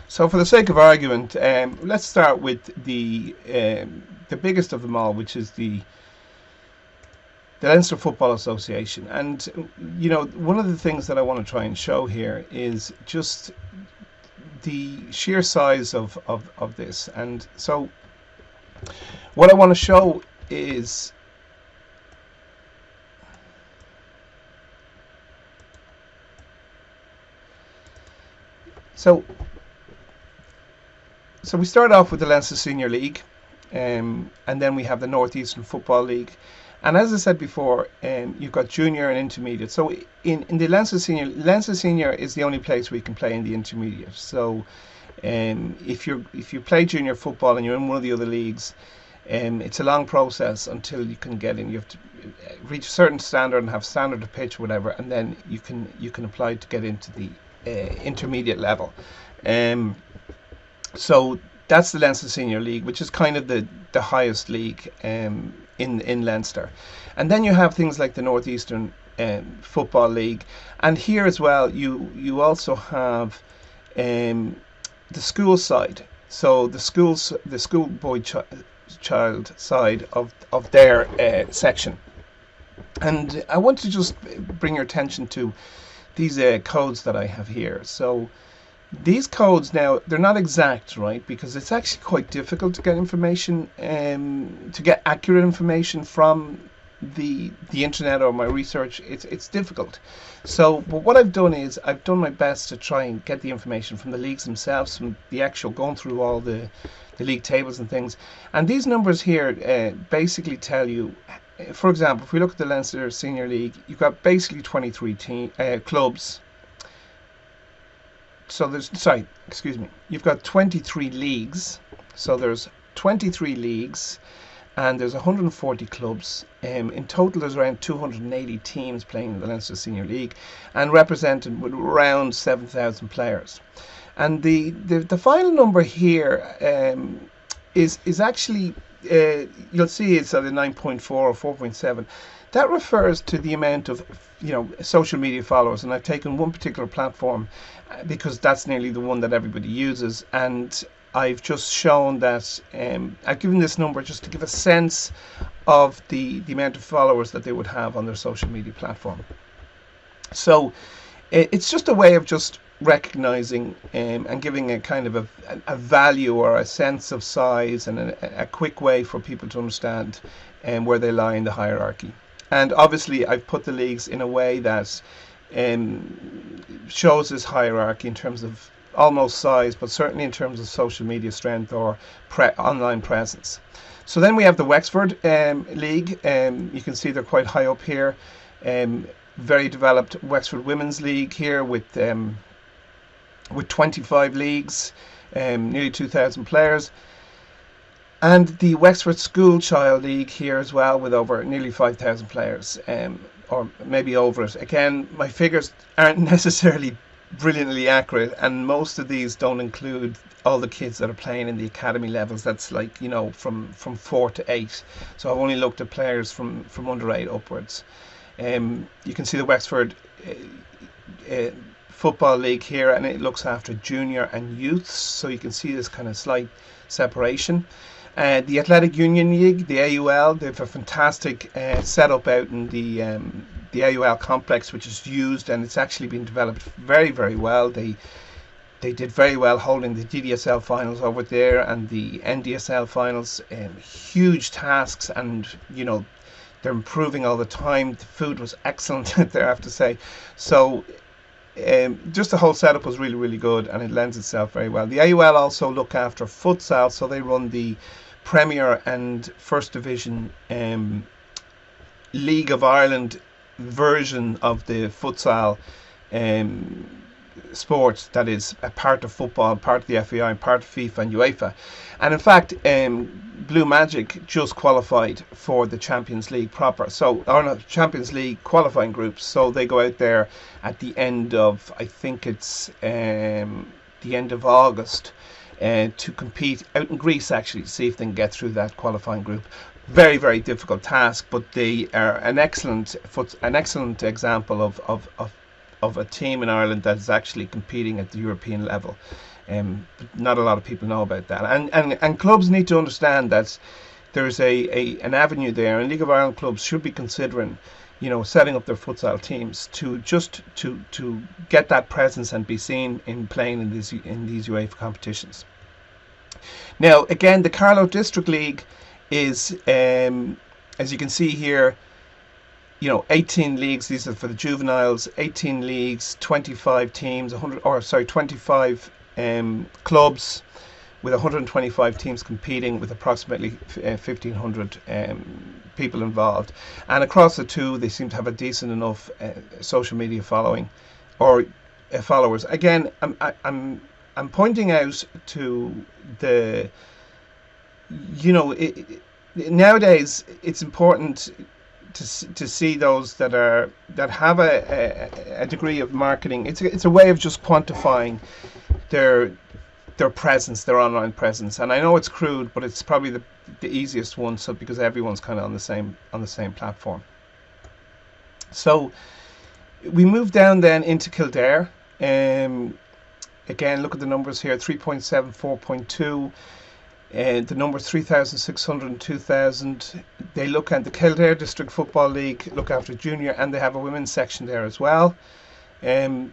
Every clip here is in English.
So, for the sake of argument, let's start with the biggest of them all, which is the Leinster Football Association. And one of the things that I want to try and show here is just the sheer size of this. And so, what I want to show is so we start off with the Leinster Senior League, and then we have the Northeastern Football League. And as I said before, you've got junior and intermediate. So in the Leinster Senior is the only place where you can play in the intermediate. So if you play junior football and you're in one of the other leagues, it's a long process until you can get in. You have to reach a certain standard and have standard of pitch, or whatever, and then you can apply to get into the intermediate level. So that's the Leinster Senior League, which is kind of the highest league in Leinster. And then you have things like the Northeastern Football League, and here as well you also have the school side. So the schoolboy child side of their section. And I want to just bring your attention to these codes that I have here. So these codes now, they're not exact, right? Because it's actually quite difficult to get information, to get accurate information from the internet or my research. It's difficult. So, but what I've done is I've done my best to try and get the information from the leagues themselves, from the actual going through all the league tables and things. And these numbers here basically tell you, for example, if we look at the Leinster Senior League, you've got basically 23 clubs. So you've got 23 leagues. So there's 23 leagues, and there's 140 clubs. In total, there's around 280 teams playing in the Leinster Senior League, and represented with around 7,000 players. And the final number here is actually you'll see it's at a 9.4 or 4.7. That refers to the amount of social media followers, and I've taken one particular platform because that's nearly the one that everybody uses, and I've just shown that I've given this number just to give a sense of the amount of followers that they would have on their social media platform. So it's just a way of just recognizing and giving a kind of a value or a sense of size, and a quick way for people to understand where they lie in the hierarchy. And obviously I've put the leagues in a way that shows this hierarchy in terms of almost size, but certainly in terms of social media strength or online presence. So then we have the Wexford League. You can see they're quite high up here. Very developed Wexford Women's League here with 25 leagues, nearly 2,000 players. And the Wexford School Child League here as well, with over nearly 5,000 players, or maybe over it. Again, my figures aren't necessarily brilliantly accurate, and most of these don't include all the kids that are playing in the academy levels. That's like, from 4 to 8. So I've only looked at players from under 8 upwards. You can see the Wexford Football League here, and it looks after junior and youths, so you can see this kind of slight separation. The Athletic Union League, the AUL, they have a fantastic setup out in the AUL complex, which is used, and it's actually been developed very, very well. They did very well holding the DDSL finals over there and the NDSL finals. Huge tasks, and they're improving all the time. The food was excellent there, I have to say. So just the whole setup was really, really good, and it lends itself very well. The AUL also look after futsal, so they run the Premier and First Division League of Ireland version of the futsal sport that is a part of football, part of the FAI, part of FIFA and UEFA. And in fact, Blue Magic just qualified for the Champions League proper. So, or not, Champions League qualifying groups. So they go out there at the end of, I think it's the end of August, to compete out in Greece, actually, to see if they can get through that qualifying group. Very, very difficult task, but they are an excellent example of of a team in Ireland that is actually competing at the European level. Not a lot of people know about that, and clubs need to understand that there's an avenue there, and League of Ireland clubs should be considering, setting up their futsal teams to get that presence and be seen in playing in these UEFA competitions. Now, again, the Carlow District League is, as you can see here, 18 leagues. These are for the juveniles. 18 leagues, 25 teams, 25 clubs, with 125 teams competing, with approximately 1,500 people involved. And across the two, they seem to have a decent enough social media following, or followers. Again, I'm pointing out to the, nowadays it's important to see those that have a degree of marketing. It's a way of just quantifying their presence, their online presence. And I know it's crude, but it's probably the easiest one, so because everyone's kind of on the same platform. So we move down then into Kildare. Again, look at the numbers here: 3.7, 4.2. The numbers 3,600 and 2,000. They look at the Kildare District Football League, look after junior, and they have a women's section there as well. The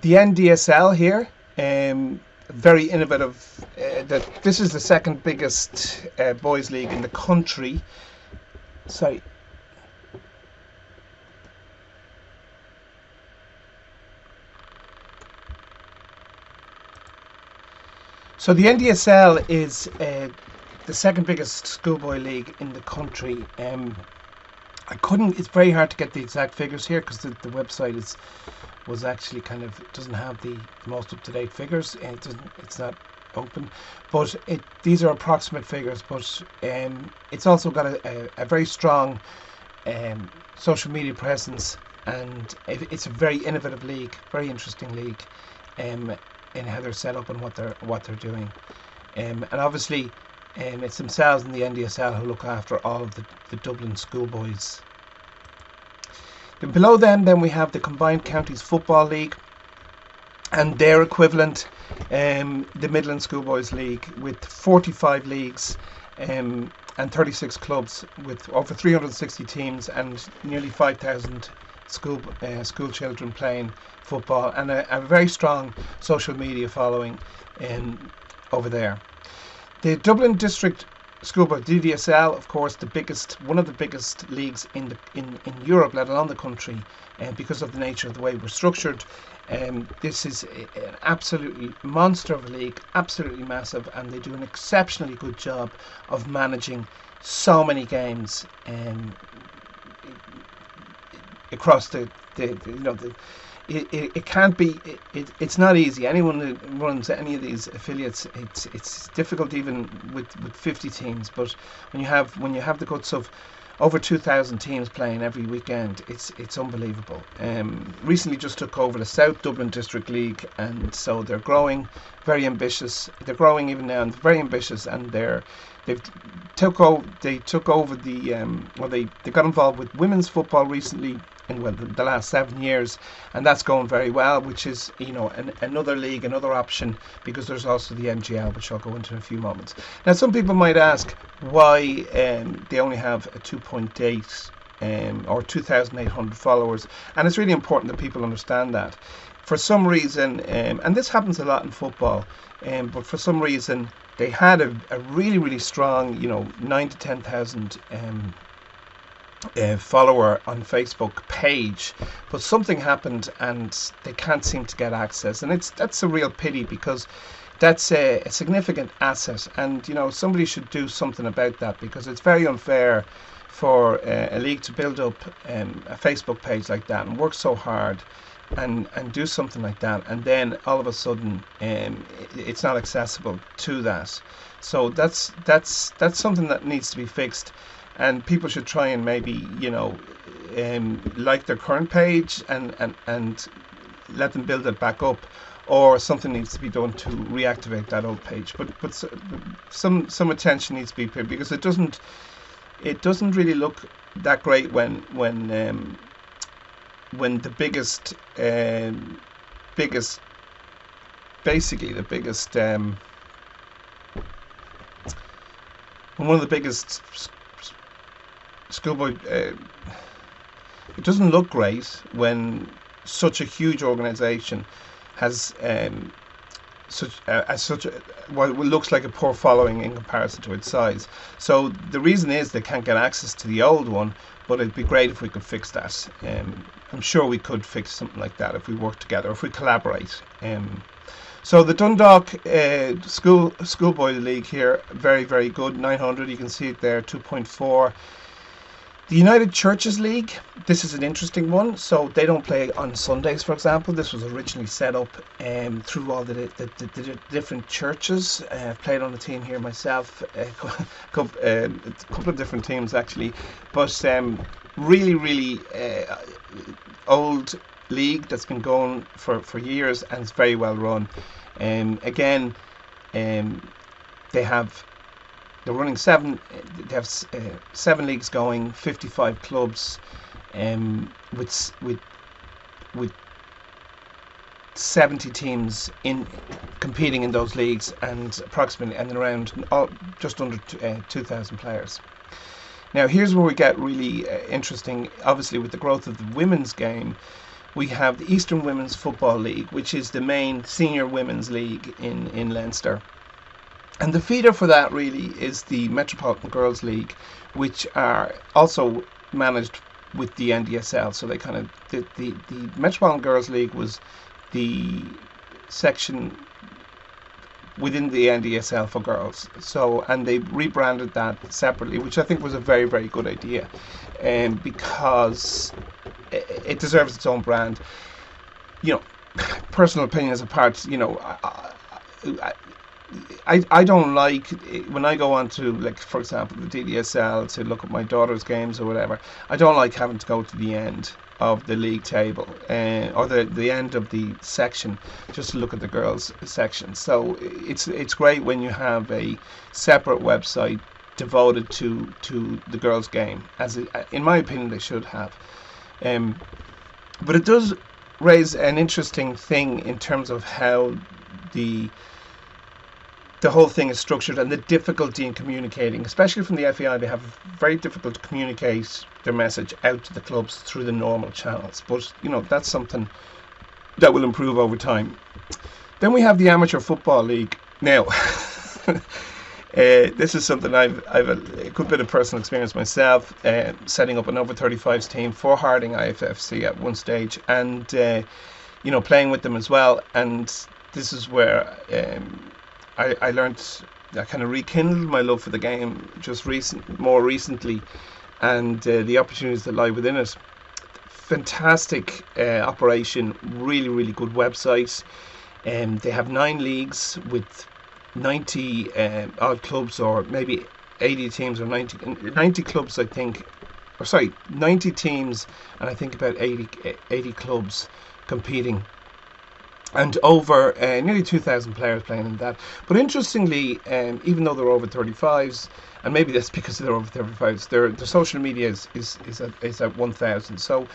NDSL here, very innovative. This is the second biggest boys league in the country. Sorry. So the NDSL is the second biggest schoolboy league in the country. It's very hard to get the exact figures here because the website was actually doesn't have the most up-to-date figures. It's not open, but these are approximate figures. But it's also got a very strong social media presence, and it's a very innovative league, very interesting league. In how they're set up and what they're doing, and obviously it's themselves in the NDSL who look after all of the Dublin schoolboys. Then below them, we have the Combined Counties Football League, and their equivalent, the Midland Schoolboys League, with 45 leagues and 36 clubs, with over 360 teams and nearly 5,000 school children playing football, and a very strong social media following over there. The Dublin District Schoolboy DDSL, of course, one of the biggest leagues in Europe, let alone the country, because of the nature of the way we're structured. This is an absolutely monster of a league, absolutely massive, and they do an exceptionally good job of managing so many games across it can't be. It's not easy. Anyone who runs any of these affiliates, it's difficult even with 50 teams. But when you have the guts of over 2,000 teams playing every weekend, it's unbelievable. Recently just took over the South Dublin District League, and so they're growing, very ambitious. They're growing even now, and very ambitious, and they took over they got involved with women's football recently in the last 7 years, and that's going very well, which is another league, another option, because there's also the MGL, which I'll go into in a few moments. Now, some people might ask why they only have a 2.8 or 2,800 followers, and it's really important that people understand that. For some reason, and this happens a lot in football, but for some reason they had a really, really strong 9 to 10,000 follower on Facebook page, but something happened and they can't seem to get access, and that's a real pity, because that's a significant asset, and somebody should do something about that, because it's very unfair for a league to build up a Facebook page like that and work so hard and do something like that, and then all of a sudden it's not accessible to that. So that's something that needs to be fixed, and people should try and maybe like their current page and let them build it back up, or something needs to be done to reactivate that old page. But some attention needs to be paid, because it doesn't really look that great when when the biggest, biggest, basically the biggest, one of the biggest schoolboy. It doesn't look great when such a huge organisation has what looks like a poor following in comparison to its size. So the reason is they can't get access to the old one, but it'd be great if we could fix that. I'm sure we could fix something like that if we work together, if we collaborate. So the Dundalk Schoolboy League here, very, very good, 900, you can see it there, 2.4. The United Churches League, this is an interesting one. So they don't play on Sundays, for example. This was originally set up through all the different churches. I've played on the team here myself, a couple of different teams actually. But really, really old league that's been going for years, and it's very well run. Again, they're running seven. They have 7 leagues going, 55 clubs, with 70 teams in competing in those leagues, and approximately around just under 2,000 players. Now here's where we get really interesting. Obviously, with the growth of the women's game, we have the Eastern Women's Football League, which is the main senior women's league in Leinster. And the feeder for that really is the Metropolitan Girls League, which are also managed with the NDSL. So they kind of the Metropolitan Girls League was the section within the NDSL for girls. So, and they rebranded that separately, which I think was a very, very good idea, because it deserves its own brand. You know, personal opinions apart, you know, I don't like when I go on to, like, for example, the DDSL to look at my daughter's games or whatever. I don't like having to go to the end of the league table or the end of the section just to look at the girls section. So it's great when you have a separate website devoted to the girls game, as in my opinion they should have. But it does raise an interesting thing in terms of how the whole thing is structured and the difficulty in communicating, especially from the FAI. They have very difficult to communicate their message out to the clubs through the normal channels. But, you know, that's something that will improve over time. Then we have the Amateur Football League. Now, this is something I've a good bit of personal experience myself, setting up an over 35s team for Harding IFFC at one stage, and you know, playing with them as well. And this is where I learned, I kind of rekindled my love for the game just more recently, and the opportunities that lie within it. Fantastic operation, really, really good website. They have 9 leagues with 90 odd clubs, or maybe 80 teams, or 90 clubs, I think. Or sorry, 90 teams, and I think about 80 clubs competing. And over nearly 2,000 players playing in that. But interestingly, even though they're over 35s, and maybe that's because they're over 35s, their social media is at 1,000. So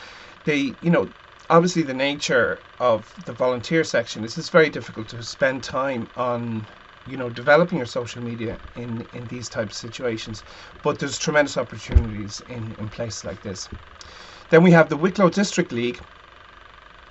they, you know, obviously the nature of the volunteer section is it's very difficult to spend time on, you know, developing your social media in these types of situations. But there's tremendous opportunities in places like this. Then we have the Wicklow District League.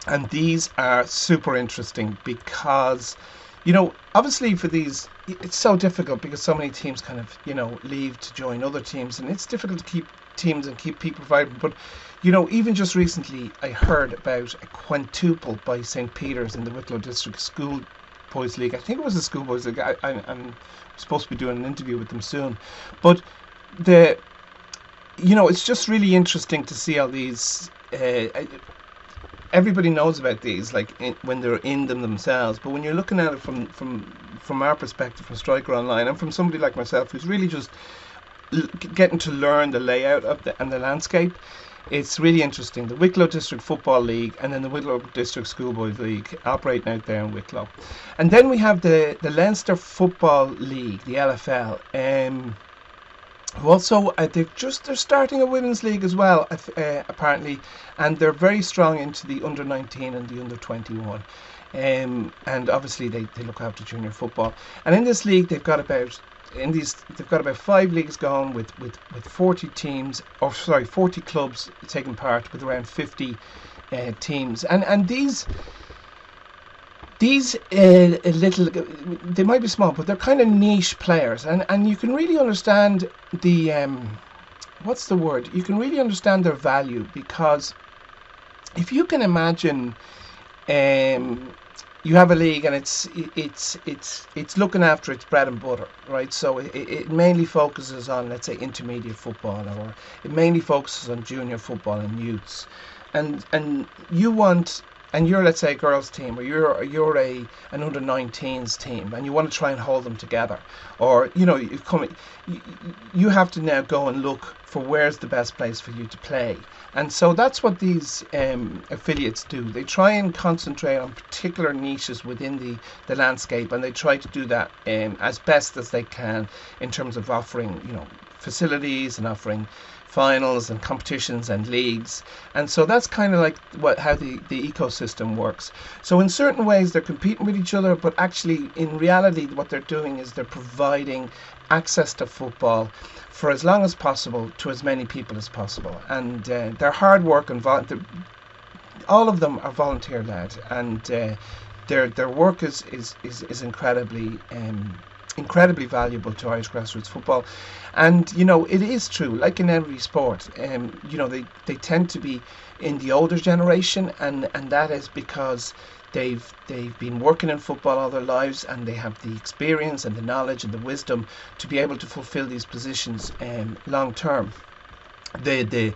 And these are super interesting because, you know, obviously for these, it's so difficult because so many teams kind of, you know, leave to join other teams, and it's difficult to keep teams and keep people vibrant. But, you know, even just recently I heard about a quintuple by St. Peter's in the Wicklow District Schoolboys League. I think it was the Schoolboys League. I'm supposed to be doing an interview with them soon. But you know, it's just really interesting to see how these, everybody knows about these, like when they're in them themselves, but when you're looking at it from our perspective, from Striker Online, and from somebody like myself who's really just getting to learn the layout of and the landscape, it's really interesting. The Wicklow District Football League and then the Wicklow District Schoolboys League operating out there in Wicklow. And then we have the Leinster Football League, the LFL. Also, they're starting a women's league as well, apparently, and they're very strong into the under 19 and the under 21. And obviously they look after junior football. And in this league, they've got about 5 leagues going with 40 teams, or sorry, 40 clubs taking part, with around 50 teams. And these little, they might be small, but they're kind of niche players, and you can really understand the what's the word? You can really understand their value, because if you can imagine, you have a league and it's looking after its bread and butter, right? So it mainly focuses on, let's say, intermediate football, or it mainly focuses on junior football and youths, and you want, and you're, let's say, a girls team, or you're an under 19s team, and you want to try and hold them together, or you have to now go and look for where's the best place for you to play. And so that's what these affiliates do. They try and concentrate on particular niches within the landscape, and they try to do that as best as they can, in terms of offering, facilities, and offering finals and competitions and leagues. And so that's kind of like how the ecosystem works. So in certain ways they're competing with each other, but actually in reality what they're doing is they're providing access to football for as long as possible to as many people as possible. And their hard work and all of them are volunteer led, and their work is incredibly valuable to Irish grassroots football. And it is true, like in every sport, they tend to be in the older generation, and that is because they've been working in football all their lives, and they have the experience and the knowledge and the wisdom to be able to fulfill these positions long term. The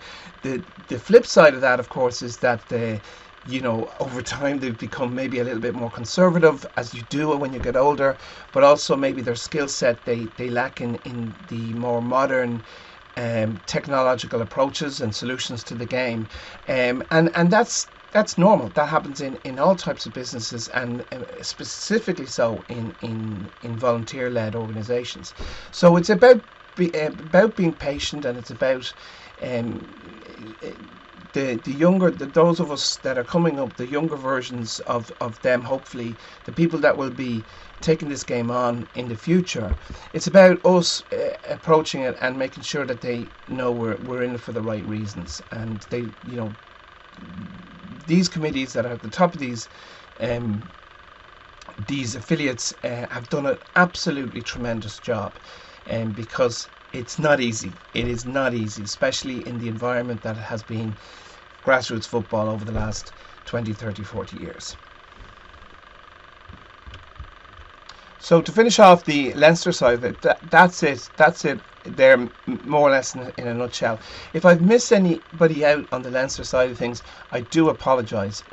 flip side of that, of course, is that over time they've become maybe a little bit more conservative, as you do when you get older, but also maybe their skill set they lack in the more modern technological approaches and solutions to the game, and that's normal. That happens in all types of businesses, and specifically so in volunteer-led organisations. So it's about being patient, and it's about those of us that are coming up, the younger versions of them, hopefully the people that will be taking this game on in the future. It's about us approaching it and making sure that they know we're in it for the right reasons, and they, these committees that are at the top of these affiliates have done an absolutely tremendous job, because it's not easy. It is not easy, especially in the environment that has been grassroots football over the last 20, 30, 40 years. So to finish off the Leinster side of it, that's it. They're more or less in a nutshell. If I've missed anybody out on the Leinster side of things, I do apologise.